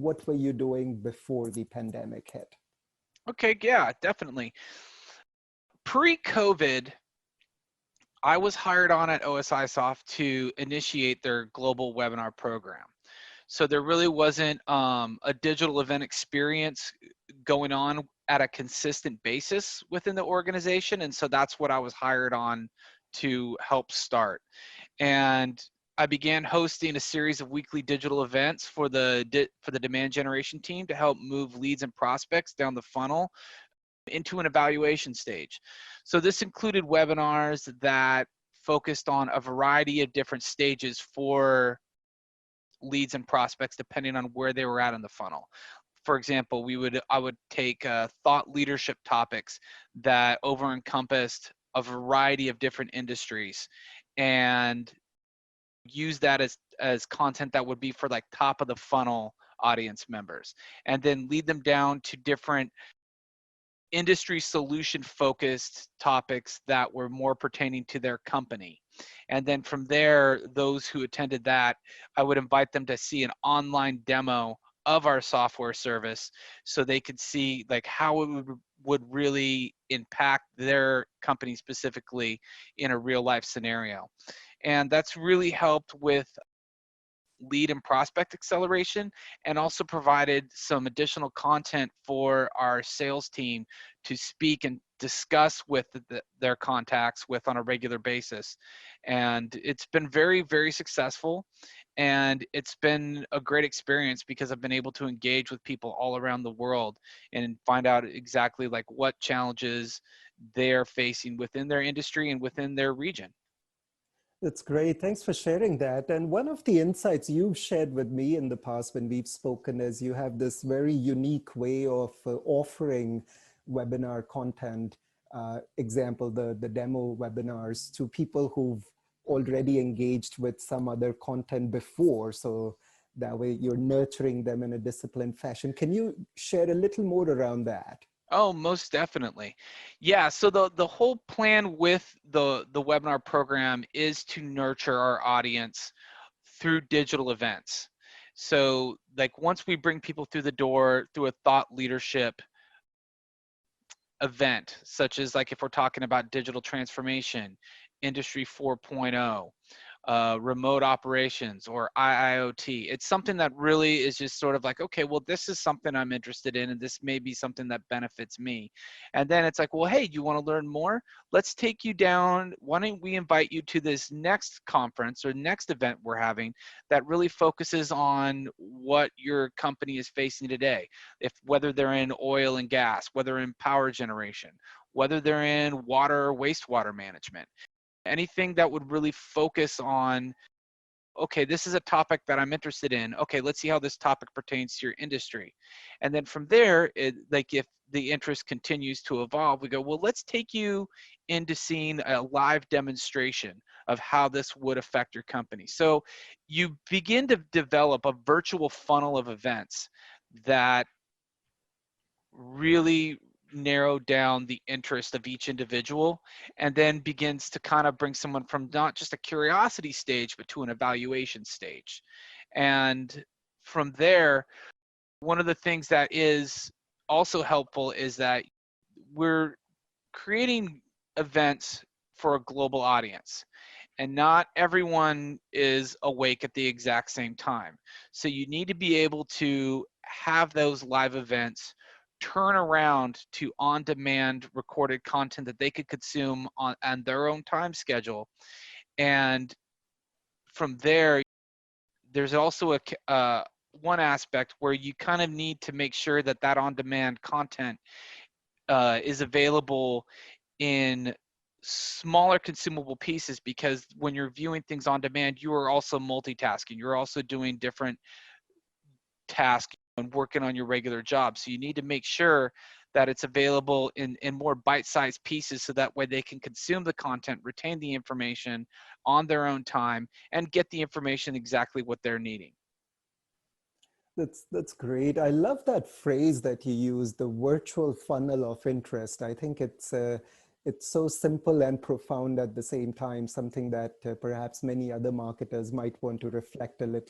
what were you doing before the pandemic hit? Okay, yeah, definitely. Pre-COVID, I was hired on at OSIsoft to initiate their global webinar program. So there really wasn't a digital event experience going on at a consistent basis within the organization. And so that's what I was hired on to help start. And I began hosting a series of weekly digital events for the demand generation team to help move leads and prospects down the funnel into an evaluation stage. So this included webinars that focused on a variety of different stages for leads and prospects depending on where they were at in the funnel. For example, I would take thought leadership topics that over encompassed a variety of different industries and use that as content that would be for like top of the funnel audience members, and then lead them down to different industry solution focused topics that were more pertaining to their company. And then from there, those who attended that, I would invite them to see an online demo of our software service so they could see like how it would really impact their company specifically in a real life scenario. And that's really helped with lead and prospect acceleration, and also provided some additional content for our sales team to speak and discuss with their contacts with on a regular basis. And it's been very, very successful. And it's been a great experience because I've been able to engage with people all around the world and find out exactly like what challenges they're facing within their industry and within their region. That's great. Thanks for sharing that. And one of the insights you've shared with me in the past when we've spoken is you have this very unique way of offering webinar content, example, the demo webinars to people who've already engaged with some other content before. So that way you're nurturing them in a disciplined fashion. Can you share a little more around that? Oh, most definitely. Yeah, so the whole plan with the webinar program is to nurture our audience through digital events. So like once we bring people through the door through a thought leadership event, such as like if we're talking about digital transformation, industry 4.0, remote operations, or IIoT. It's something that really is just sort of like, okay, well, this is something I'm interested in, and this may be something that benefits me. And then it's like, well, hey, you want to learn more? Let's take you down. Why don't we invite you to this next conference or next event we're having that really focuses on what your company is facing today, if whether they're in oil and gas, whether in power generation, whether they're in water or wastewater management. Anything that would really focus on, okay, this is a topic that I'm interested in. Okay, let's see how this topic pertains to your industry. And then from there, like if the interest continues to evolve, we go, well, let's take you into seeing a live demonstration of how this would affect your company. So you begin to develop a virtual funnel of events that really narrow down the interest of each individual, and then begins to kind of bring someone from not just a curiosity stage but to an evaluation stage. And from there, one of the things that is also helpful is that we're creating events for a global audience, and not everyone is awake at the exact same time. So you need to be able to have those live events turn around to on-demand recorded content that they could consume on their own time schedule. And from there, there's also one aspect where you kind of need to make sure that that on-demand content is available in smaller consumable pieces, because when you're viewing things on demand, you are also multitasking. You're also doing different tasks and working on your regular job. So you need to make sure that it's available in more bite-sized pieces so that way they can consume the content, retain the information on their own time, and get the information exactly what they're needing. That's great. I love that phrase that you use, the virtual funnel of interest. I think it's so simple and profound at the same time, something that perhaps many other marketers might want to reflect a little